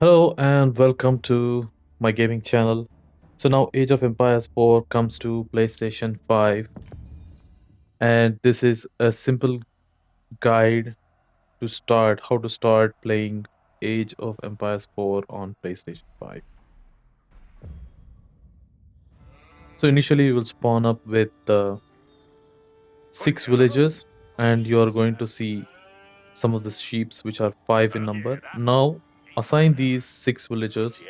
Hello and welcome to my gaming channel. So now Age of Empires 4 comes to PlayStation 5, and this is a simple guide to start how to start playing Age of Empires 4 on PlayStation 5. So initially you will spawn up with 6 villagers, and you are going to see some of the sheeps which are 5 in number. Now assign these 6 villagers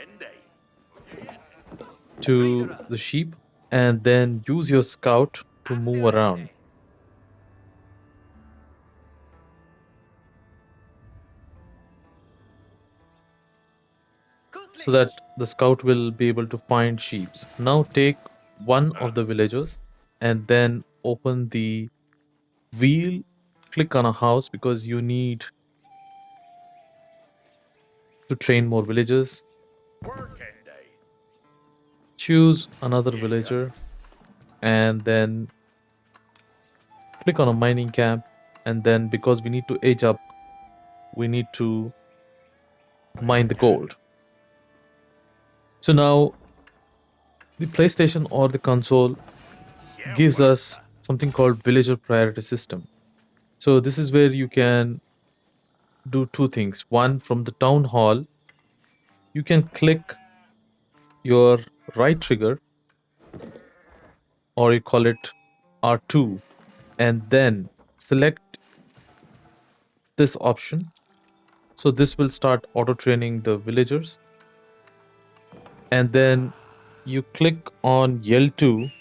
to the sheep and then use your scout to move around so that the scout will be able to find sheeps. Now take one of the villagers and then open the wheel, click on a house because you need to train more villagers. Choose another villager and then click on a mining camp, and then because we need to age up, we need to mine the gold. So now the PlayStation or the console gives us something called villager priority system. So this is where you can do two things. One, from the town hall, you can click your right trigger, or you call it R2, and then select this option. So this will start auto training the villagers. And then you click on L2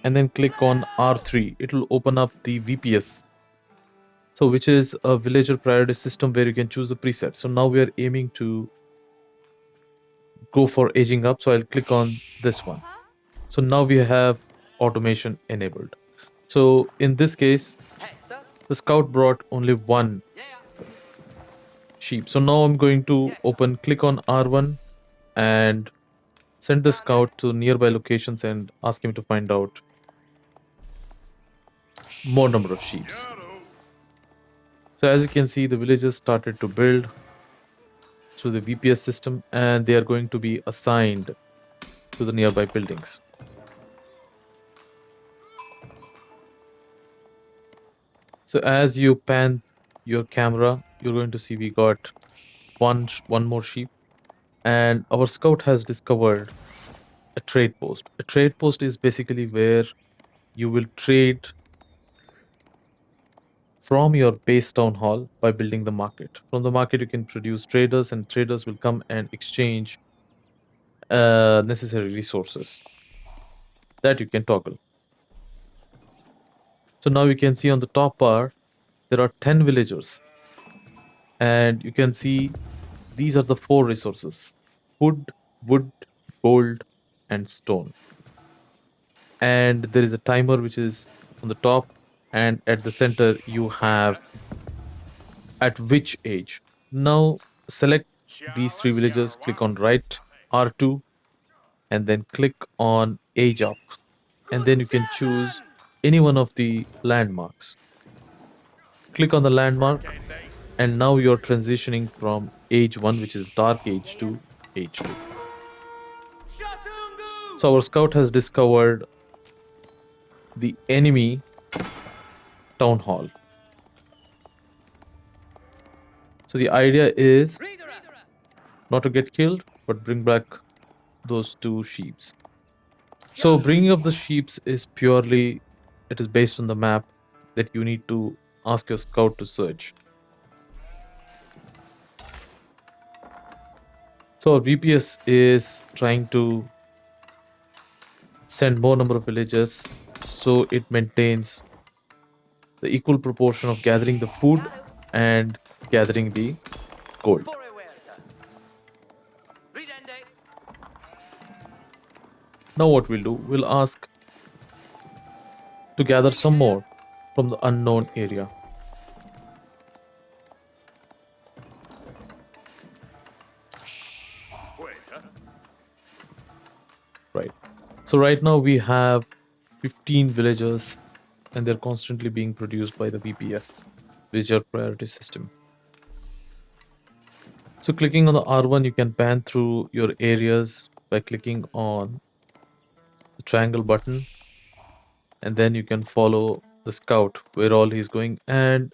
and then click on R3. It will open up the VPS. So which is a villager priority system where you can choose the preset. So now we are aiming to go for aging up. So I'll click on this one. So now we have automation enabled. So in this case, the scout brought only one sheep. So now I'm going to click on R1 and send the scout to nearby locations and ask him to find out more number of sheep. So as you can see, the villagers started to build through the VPS system, and they are going to be assigned to the nearby buildings. So as you pan your camera, you're going to see we got one more sheep, and our scout has discovered a trade post. A trade post is basically where you will trade from your base town hall by building the market. From the market, you can produce traders, and traders will come and exchange necessary resources that you can toggle. So now you can see on the top bar, there are 10 villagers, and you can see these are the 4 resources: wood, wood, gold, and stone. And there is a timer which is on the top, and at the center you have at which age. Now select these 3 villagers, click on right R2, and then click on age up, and then you can choose any one of the landmarks. Click on the landmark, and now you're transitioning from age 1, which is dark age, to age 2. So our scout has discovered the enemy town hall. So the idea is not to get killed, but bring back those 2 sheeps. So bringing up the sheeps is purely, it is based on the map that you need to ask your scout to search. So our VPS is trying to send more number of villagers so it maintains the equal proportion of gathering the food and gathering the gold. Now what we'll do, we'll ask to gather some more from the unknown area. Right. So right now we have 15 villagers, and they're constantly being produced by the VPS, Villager Priority System. So clicking on the R1, you can pan through your areas by clicking on the triangle button, and then you can follow the scout where all he's going. And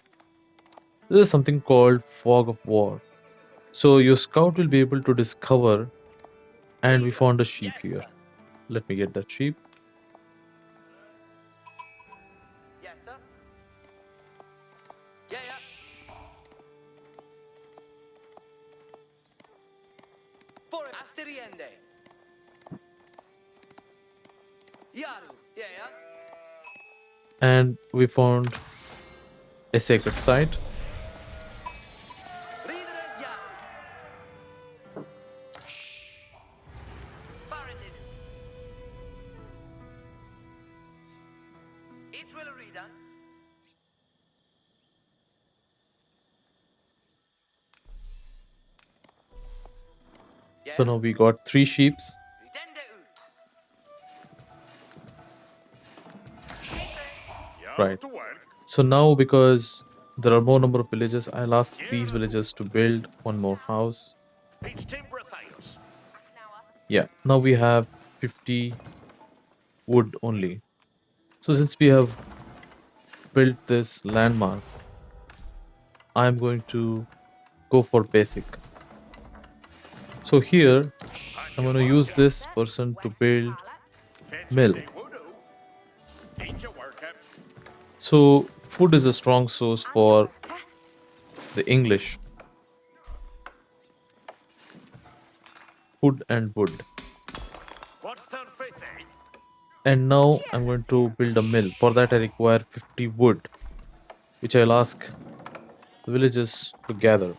there is something called fog of war. So your scout will be able to discover, and we found a sheep here. Let me get that sheep. Yes, sir. Yeah. For Asteriende. Yaru. Yeah. And we found a sacred site. Reader Yaru. Baradin. It will read. So now we got 3 sheeps. Right. So now, because there are more number of villages, I'll ask these villagers to build one more house. Yeah, now we have 50 wood only. So since we have built this landmark, I'm going to go for basic. So here, I'm going to use this person to build mill. So food is a strong source for the English. Food and wood. And now I'm going to build a mill. For that I require 50 wood, which I'll ask the villagers to gather.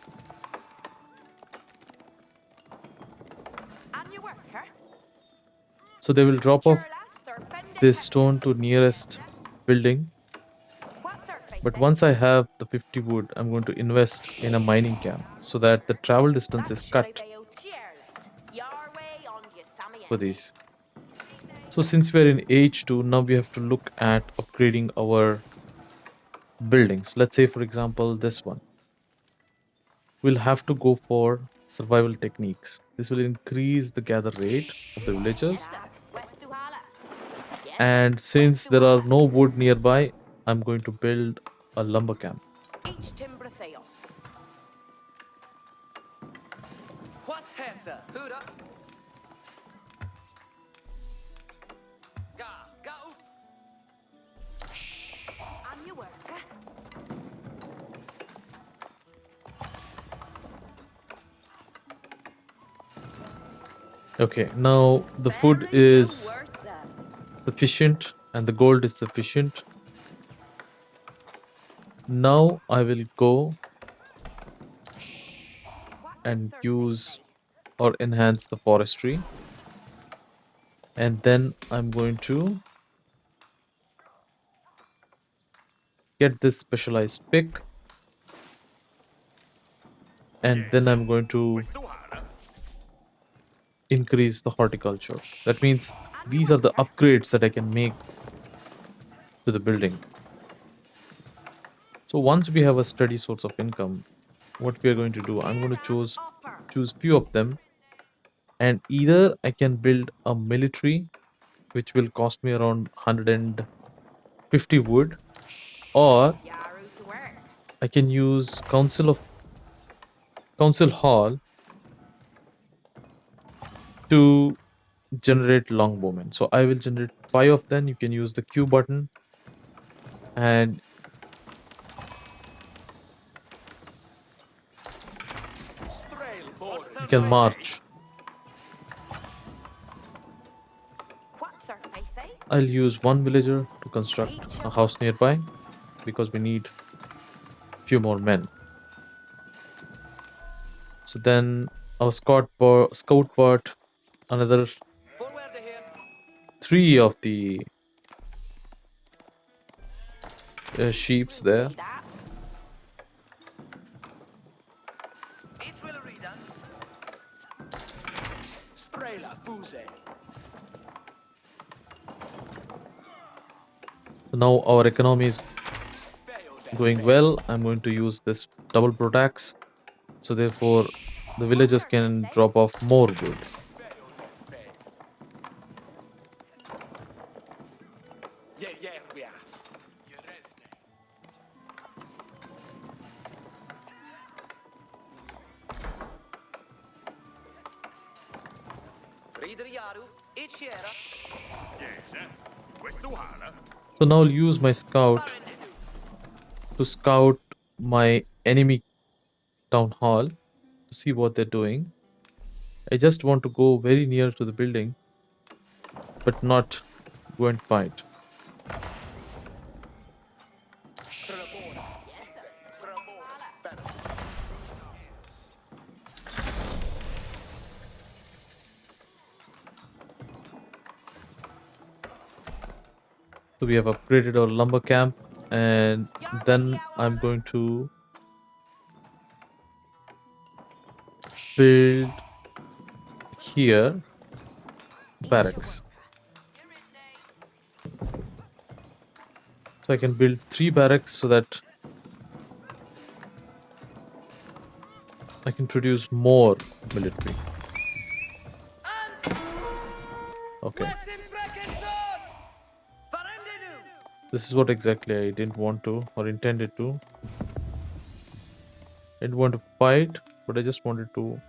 So they will drop off this stone to nearest building. But once I have the 50 wood, I'm going to invest in a mining camp so that the travel distance is cut for these. So since we're in age 2, now we have to look at upgrading our buildings. Let's say, for example, this one. We'll have to go for survival techniques. This will increase the gather rate of the villagers. And since there are no wood nearby, I'm going to build a lumber camp. Okay, now the food is sufficient and the gold is sufficient. Now I will go and use or enhance the forestry, and then I'm going to get this specialized pick, and then I'm going to increase the horticulture. That means these are the upgrades that I can make to the building. So once we have a steady source of income, what we are going to do, I'm going to choose few of them, and either I can build a military, which will cost me around 150 wood, or I can use council hall to generate longbowmen. So I will generate 5 of them. You can use the Q button and you can march. I'll use one villager to construct a house nearby because we need few more men. So then our scout bought another 3 of the sheeps there. So now our economy is going well. I'm going to use this double protax. So therefore the villagers can drop off more wood. Reader Yaru, each year. So now I'll use my scout Barindidu. to scout my enemy town hall to see what they're doing. I just want to go very near to the building, but not go and fight. So we have upgraded our lumber camp, and then I'm going to build here barracks. So I can build 3 barracks so that I can produce more military. Okay, Wesin Breckenson! Barindidu. this is what exactly I didn't want to or intended to. I didn't want to fight, but I just wanted to.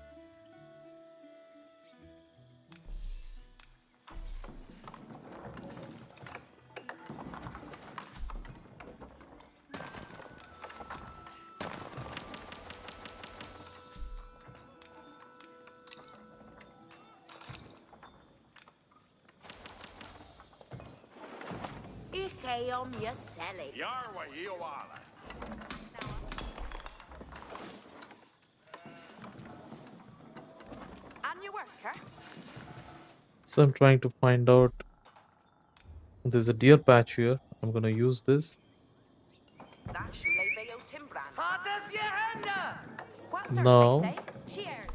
Ik om je celly. And your worker? So I'm trying to find out. There's a deer patch here. I'm gonna use this. That should lay out Timbran. Hartes je handen! What Now- birthday? Cheers.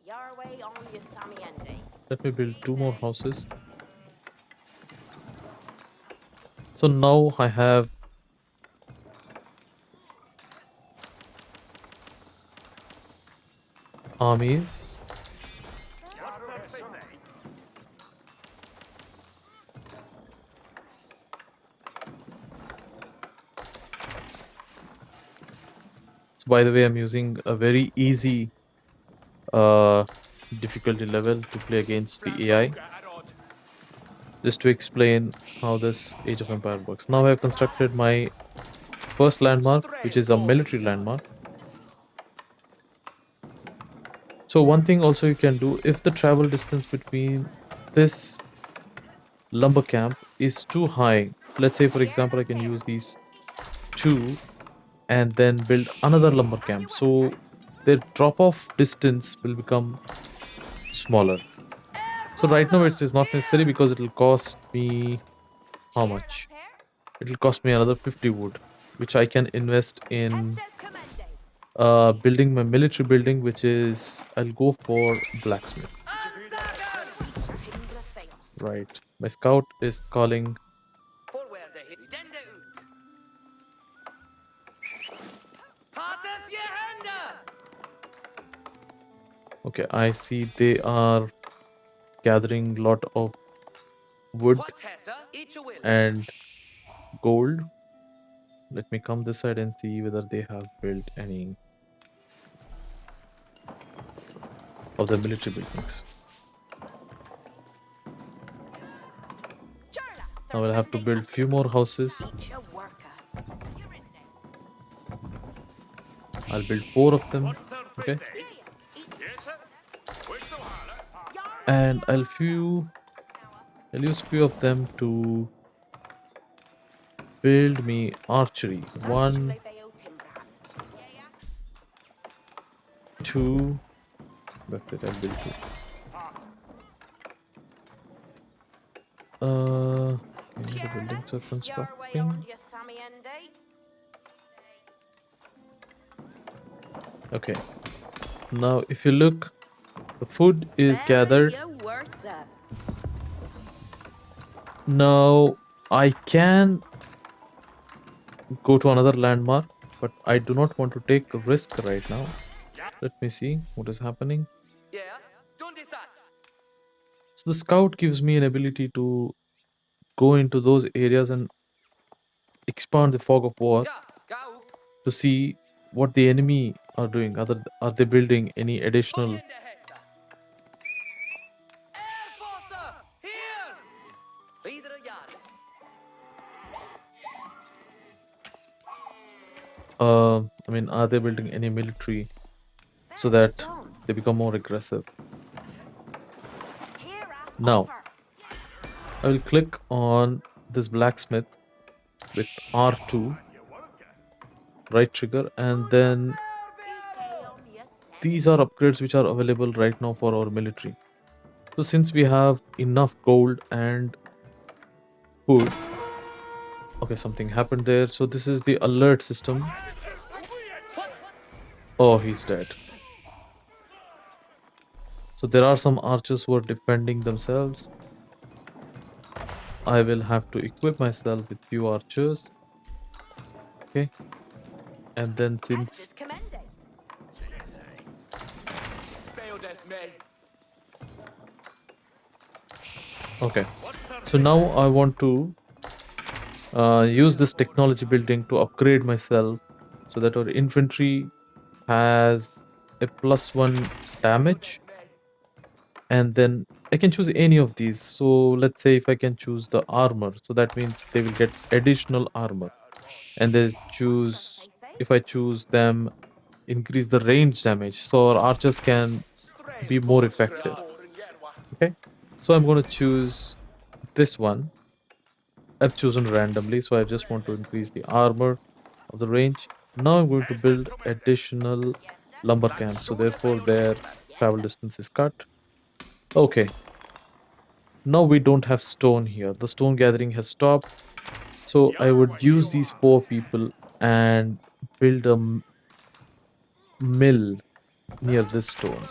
Your way on your Sammy Andy. Let me build 2 more houses. So now I have armies. So by the way, I'm using a very easy difficulty level to play against the AI, just to explain how this Age of Empire works. Now I have constructed my first landmark, which is a military landmark. So one thing also you can do, if the travel distance between this lumber camp is too high, let's say for example I can use these 2 and then build another lumber camp, so the drop off distance will become smaller. So right now it is not necessary because it will cost me how much? It will cost me another 50 wood, which I can invest in Estes Commende. building my military building, which is I'll go for blacksmith. Timbre famous. Right. My scout is calling. Forward de hit. Dende ut. Hartes je handen! Okay, I see they are gathering lot of wood What hessa? Each a will. and gold. Let me come this side and see whether they have built any of the military buildings. Jarla. Now I'll have to build few more houses. Each a worker. I'll build 4 of them. Okay. And I'll use few of them to build me archery. 1, 2. That's it. I'll build 2. Okay, the buildings are constructing. Okay. Now, if you look, the food is gathered. Now, I can go to another landmark, but I do not want to take a risk right now. Let me see what is happening. Yeah, don't do that. So the scout gives me an ability to go into those areas and expand the fog of war Yeah, go. to see what the enemy are doing. Are they building any additional? Onion the Hessa. Air Force, here. Reader a yard. I mean, are they building any military so that Done. they become more aggressive? Here I Now, I will click on this blacksmith with R2, right trigger, and then these are upgrades which are available right now for our military. So since we have enough gold and food, okay, something happened there. So this is the alert system. Oh, he's dead. So there are some archers who are defending themselves. I will have to equip myself with few archers. Okay. And then since Estes commending. okay, so now I want to use this technology building to upgrade myself so that our infantry has a +1 damage, and then I can choose any of these. So let's say if I can choose the armor, so that means they will get additional armor, and they choose, if I choose them, increase the range damage so our archers can be more effective. Okay, so I'm going to choose this one. I've chosen randomly, so I just want to increase the armor of the range. Now I'm going to build additional lumber camps, so therefore their travel distance is cut. Okay, now we don't have stone here. The stone gathering has stopped. So I would use these 4 people and build a mill near this stone.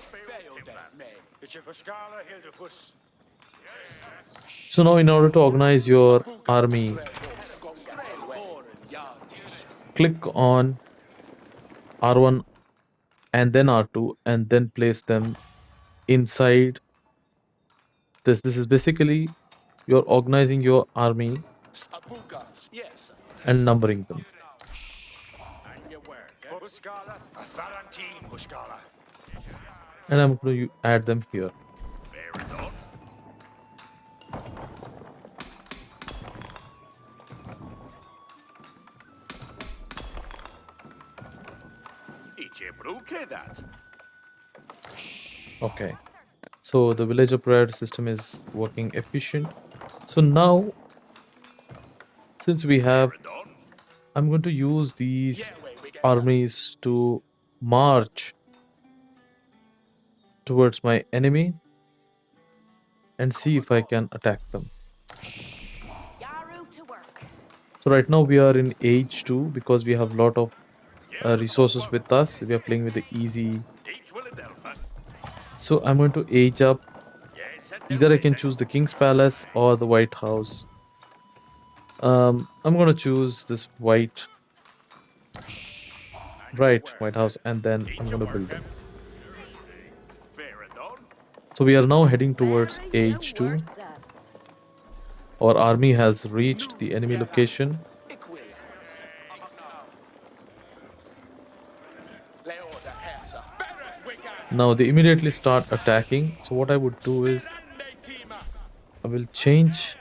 So now in order to organize your army, click on R1 and then R2 and then place them inside this. This is basically you're organizing your army and numbering them. And I'm going to add them here. Okay, so the villager prayer system is working efficient. So now, since we have, I'm going to use these armies to march towards my enemy and see if I can attack them. Yaru to work. So right now we are in age 2 because we have a lot of resources with us. We are playing with the easy. So I'm going to age up. Either I can choose the King's Palace or the White House. I'm going to choose this White House, and then I'm going to build them. So we are now heading towards age 2. Our army has reached the enemy location. Now they immediately start attacking. So what I would do is I will change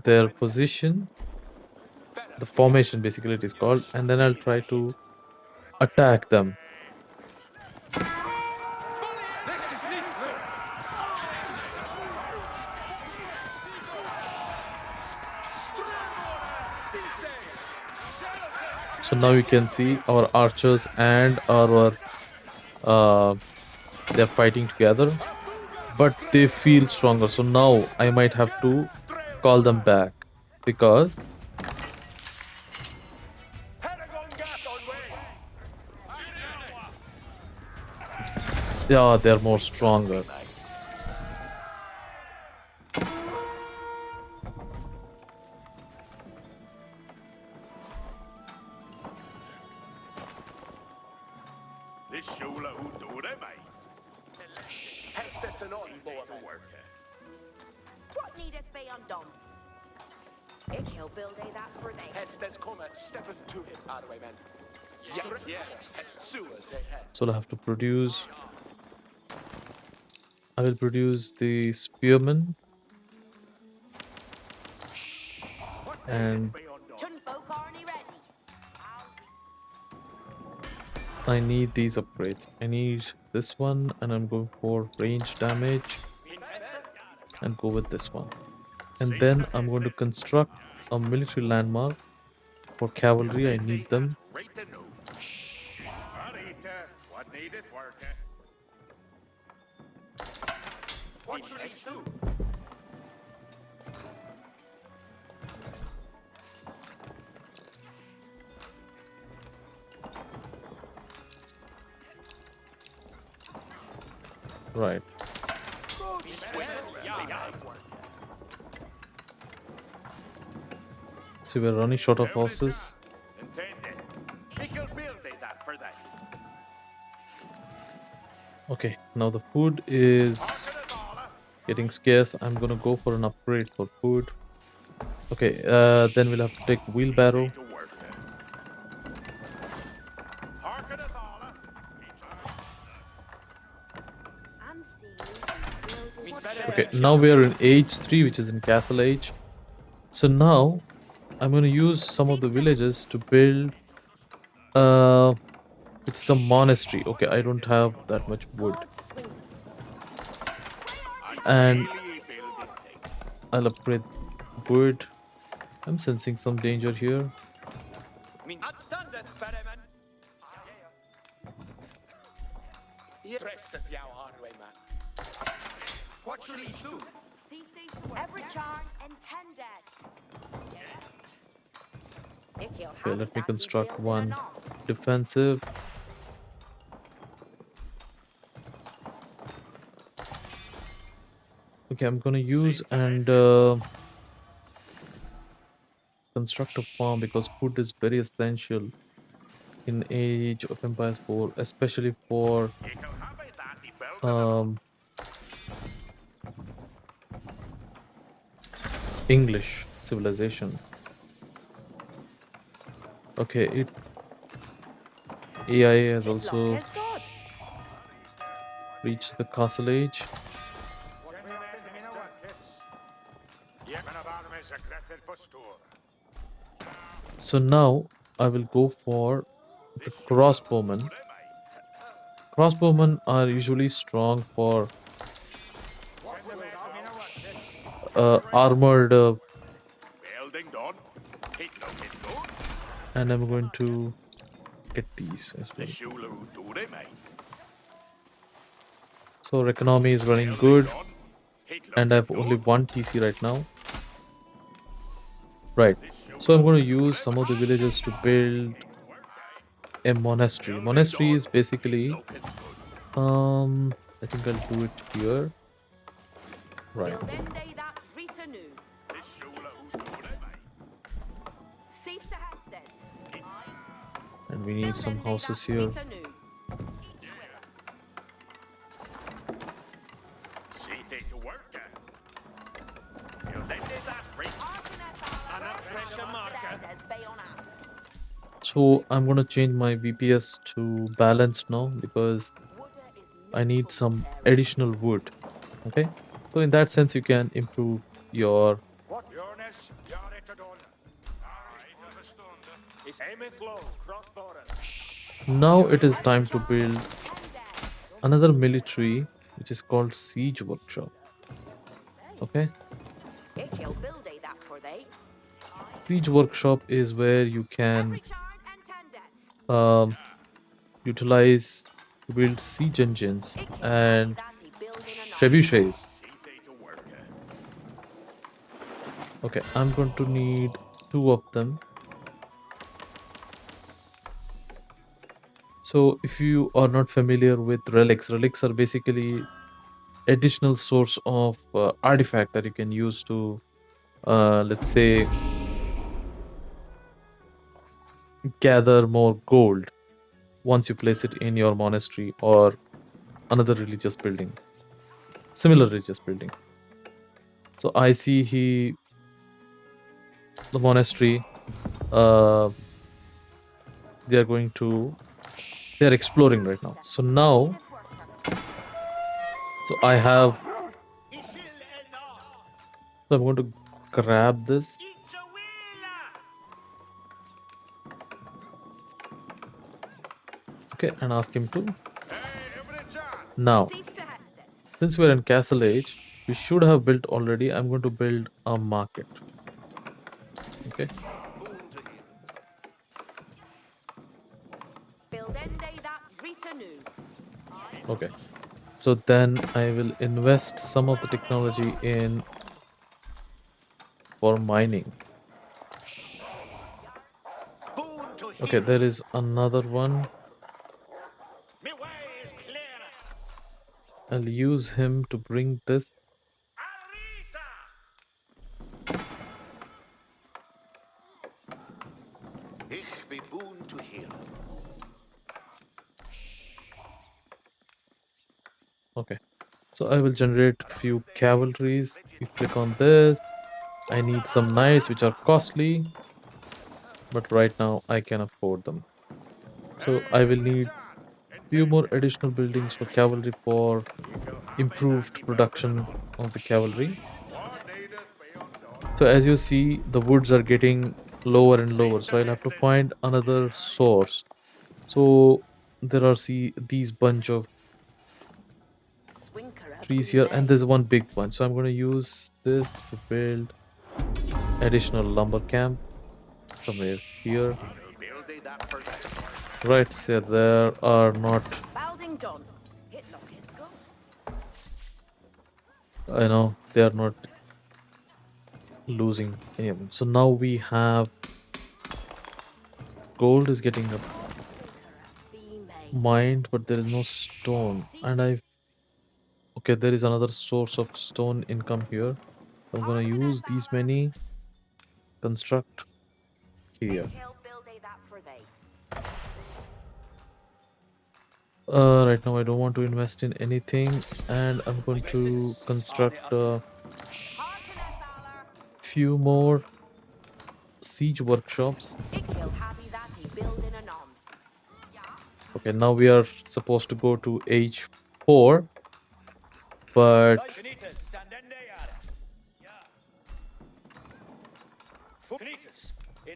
their position, the formation basically it is called, and then I'll try to attack them. So now you can see our archers and our they're fighting together, but they feel stronger. So now I might have to call them back because yeah, they're more stronger. What needeth be undone? Ik he'll build that for thee. Hestes kommer, steppeth to it, out of way, man. Yeah, hest sewers, So I'll have to produce. I will produce the spearman and Tun folk aren't ready. I need these upgrades. I need this one and I'm going for range damage and go with this one. And then I'm going to construct a military landmark for cavalry. I need them. What needeth work? What should I do? Right. So we're running short of horses. Intended. Michael build that for that. Okay, now the food is getting scarce. I'm gonna go for an upgrade for food. Okay, then we'll have to take wheelbarrow. I'm seeing you build Okay, now we are in age 3, which is in castle age. So now I'm gonna use some of the villages to build it's a monastery. Okay, I don't have that much wood. God's swing. And I'll upgrade wood. I'm sensing some danger here. Outstanding experiment. Dress of yow hard way, man. What should he do? Every charm intended. Okay, let me construct one defensive. Okay, I'm gonna use and construct a farm because food is very essential in Age of Empires 4, especially for English civilization. Okay, AI has also reached the castle age. So now I will go for the crossbowmen. Crossbowmen are usually strong for armored and I'm going to get these as well. So our economy is running good and I have only one TC right now. Right. So I'm going to use some of the villages to build a monastery. Monastery is basically I think I'll do it here. Right. And we need some houses here. So I'm gonna change my VPS to balanced now because I need some additional wood. Okay, so in that sense you can improve your Now it is time to build another military which is called Siege Workshop. Okay, Siege Workshop is where you can utilize to build siege engines and trebuchets. Okay, I'm going to need 2 of them. So if you are not familiar with relics, relics are basically additional source of artifact that you can use to let's say gather more gold. once you place it in your monastery or another religious building, similar religious building. So I see the monastery, they are exploring right now. So now, so I have, so I'm going to grab this. Okay, and ask him to. Now, since we're in Castle Age, we should have built already. I'm going to build a market. Okay. Okay. So then I will invest some of the technology in for mining. Okay, there is another one. I'll use him to bring this. Okay, so I will generate a few cavalries. You click on this. I need some knights which are costly, but right now I can afford them. So I will need few more additional buildings for cavalry for improved production of the cavalry. So as you see, the woods are getting lower and lower. So I'll have to find another source. So there are these bunch of trees here, and there's one big one. So I'm going to use this to build additional lumber camp somewhere here. Right, so there are not. I know they are not losing any of them. So now we have gold is getting up mined, but there is no stone. And okay, there is another source of stone income here. I'm gonna use these many construct here. Right now I don't want to invest in anything, and I'm going to construct a few more siege workshops. Okay, now we are supposed to go to age 4, but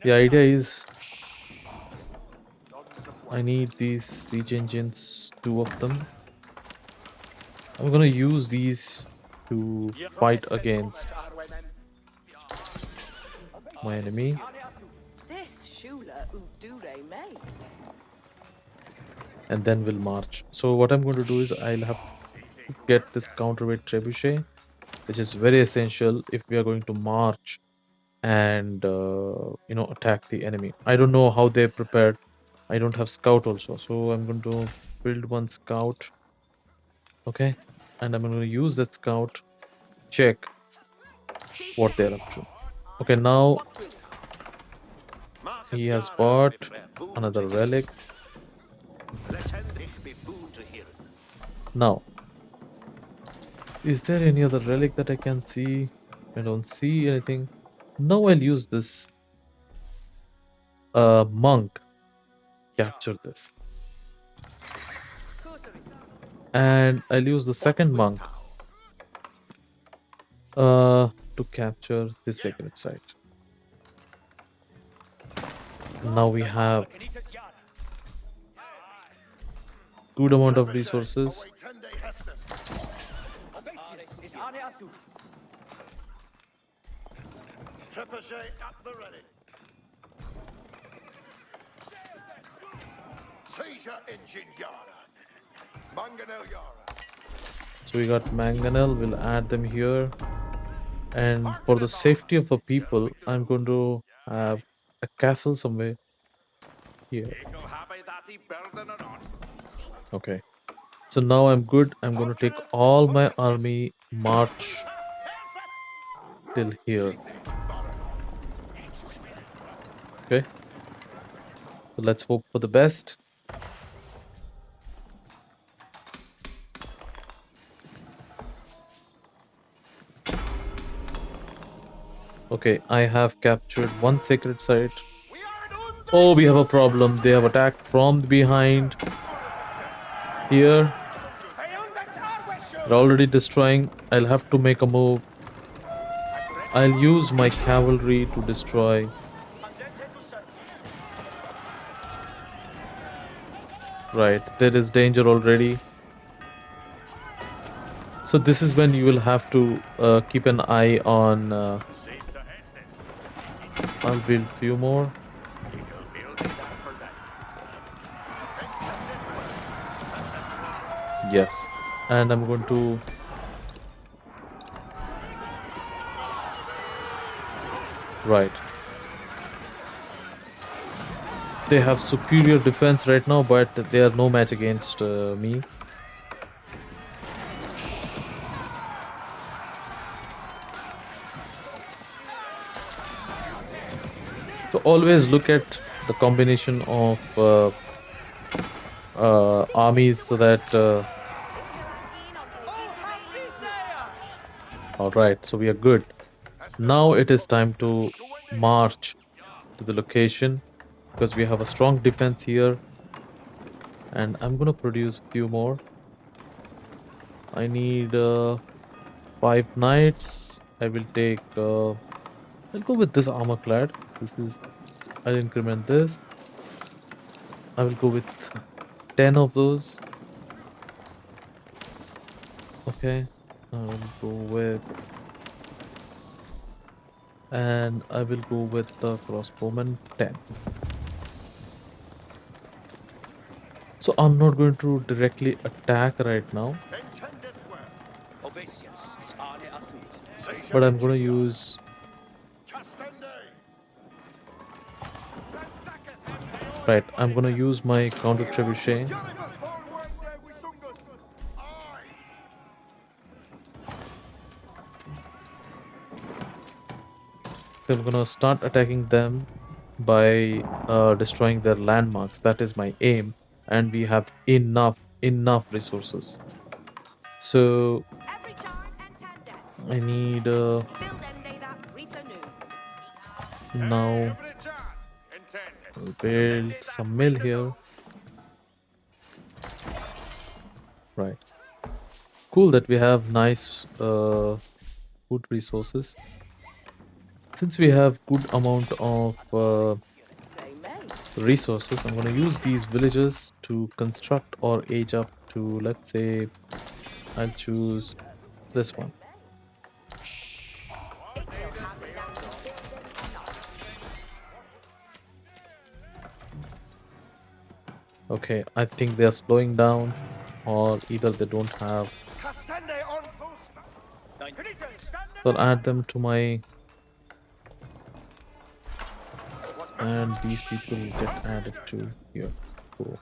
the idea is I need these siege engines, 2 of them. I'm gonna use these to fight against my enemy. And then we'll march. So what I'm going to do is I'll have to get this counterweight trebuchet, which is very essential if we are going to march and attack the enemy. I don't know how they're prepared. I don't have scout also, so I'm going to build one scout. Okay, and I'm going to use that scout, check what they're up to. Okay, now he has bought another relic. Now, is there any other relic that I can see? I don't see anything. Now I'll use this monk. Capture this. And I'll use the second monk to capture the sacred site. Now we have good amount of resources. So we got mangonel, we'll add them here. And for the safety of the people, I'm going to have a castle somewhere here. Okay. So now I'm good. I'm going to take all my army, march till here. Okay. So let's hope for the best. Okay, I have captured one sacred site. Oh, we have a problem. They have attacked from behind. Here, they're already destroying. I'll have to make a move. I'll use my cavalry to destroy. Right, there is danger already. So this is when you will have to keep an eye on. Save the Estes. I'll build few more. Eagle building that for that. Yes, and I'm going to. Right. They have superior defense right now, but they are no match against me. So always look at the combination of armies so that. All right, so we are good. Now it is time to march to the location because we have a strong defense here, and I'm gonna produce few more. I need 5 knights. I will take. I'll go with this armor clad. This is. I'll increment this. I will go with 10 of those. Okay. I will go with. And I will go with the crossbowman 10. So I'm not going to directly attack right now, Intended well. Obeisance is Arne Athut. but I'm going to use. Castende. Right, I'm going to use my counter trebuchet. Aye. So I'm going to start attacking them by destroying their landmarks. That is my aim, and we have enough resources. So Every charm and tender. I need Build them they that reap anew. now Every time. Intended. I'll build some mill here. Right. Cool that we have nice food resources. Since we have good amount of They may. resources, I'm going to use these villages to construct or age up to, let's say, I'll choose this one. It will hand me down to building or not. Okay, I think they are slowing down, or either they don't have. Castende on post. So I'll add them to my. And these people will get added to here. Cool.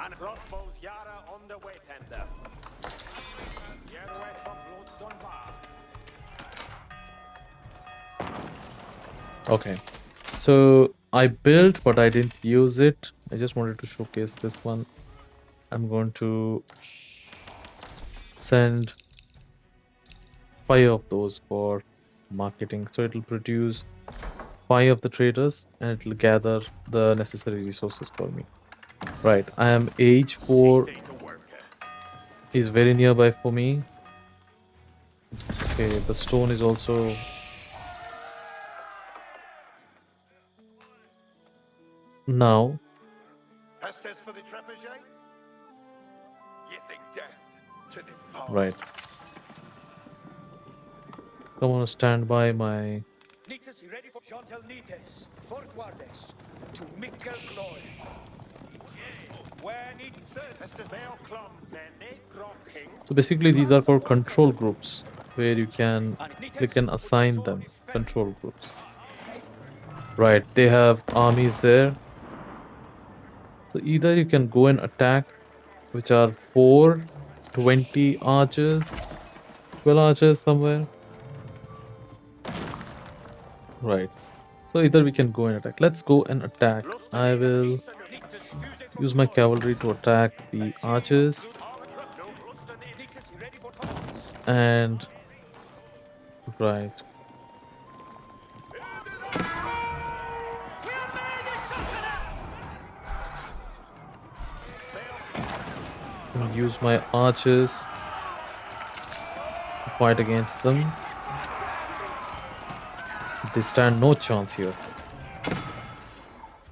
And crossbows Yara on the way tender. Yerwet for blood Dunbar. Okay, so I built, but I didn't use it. I just wanted to showcase this one. I'm going to send 5 of those for marketing. So it'll produce 5 of the traders and it'll gather the necessary resources for me. Right, I am age 4 See the worker. is very nearby for me. Okay, the stone is also. Now, Estes for the trebuchet? You think death to the power. right. Come on, stand by my. Nitas ready for Chantal Nitas. Fortwardes. To Mikkel glory. Where need Estes Bale Clum, Nene Grocking. So basically, these are called control groups, where you can assign them control groups. Right, they have armies there. So either you can go and attack, which are 4, 20 archers, 12 archers somewhere. Right. So either we can go and attack. Let's go and attack. I will use my cavalry to attack the archers. And right. I'm gonna use my archers to fight against them. They stand no chance here.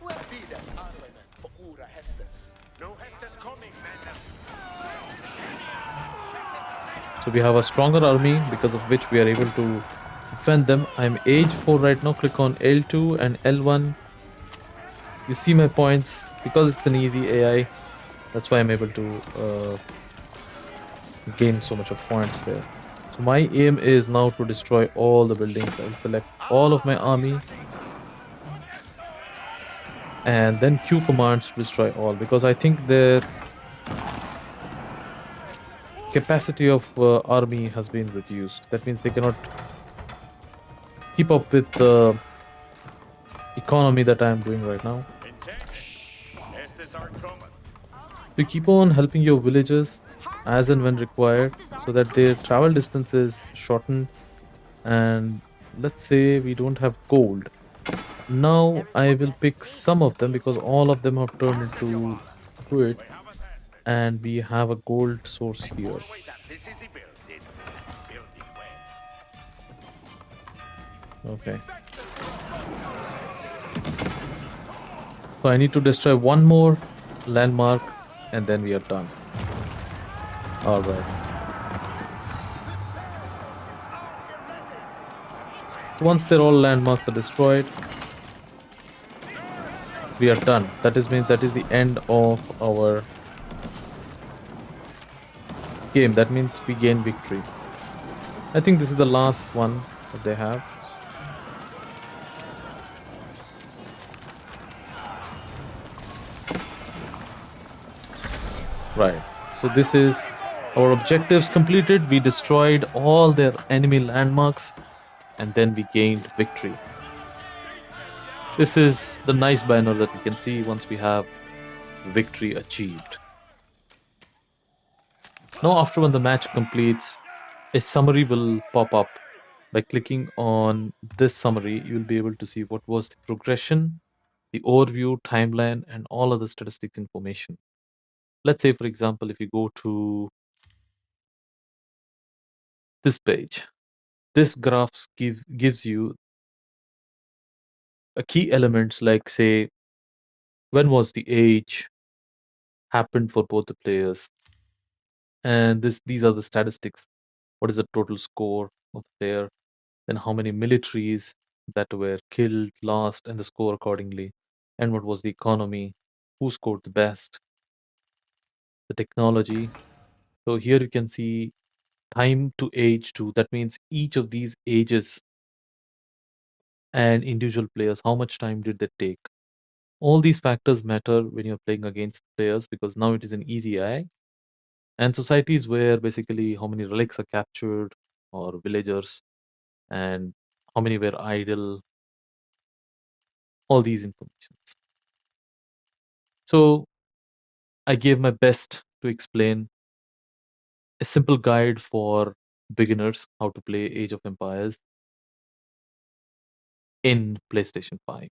Where be them highwaymen for Ura Hestus? No Hester's coming, men. So we have a stronger army because of which we are able to defend them. I'm age 4 right now. Click on L2 and L1. You see my points because it's an easy AI. That's why I'm able to gain so much of points there. So my aim is now to destroy all the buildings. I'll select all of my army and then Q commands to destroy all because I think the capacity of army has been reduced. That means they cannot keep up with the economy that I'm doing right now. Hester's are coming. So keep on helping your villagers as and when required so that their travel distance is shortened. And let's say we don't have gold. Now I will pick some of them because all of them have turned into wood We have a Hester. and we have a gold source here. More way that this is a building. Building well. Okay. So I need to destroy one more landmark and then we are done. Alright. Once they're all landmarks are destroyed, we are done. That means that is the end of our game. That means we gain victory. I think this is the last one that they have. Right. So this is our objectives completed. We destroyed all their enemy landmarks and then we gained victory. This is the nice banner that we can see once we have victory achieved. Now after when the match completes, a summary will pop up. By clicking on this summary, you will be able to see what was the progression, the overview, timeline, and all other statistics information. Let's say, for example, if you go to this page, this graph gives you a key elements like, say, when was the age happened for both the players, and these are the statistics. What is the total score of the player? Then how many militaries that were killed, lost, and the score accordingly. And what was the economy? Who scored the best? The technology. So here you can see time to age 2. That means each of these ages and individual players, how much time did they take? All these factors matter when you're playing against players because now it is an easy AI. And societies where basically how many relics are captured or villagers and how many were idle, all these informations. So I gave my best to explain a simple guide for beginners how to play Age of Empires in PlayStation 5.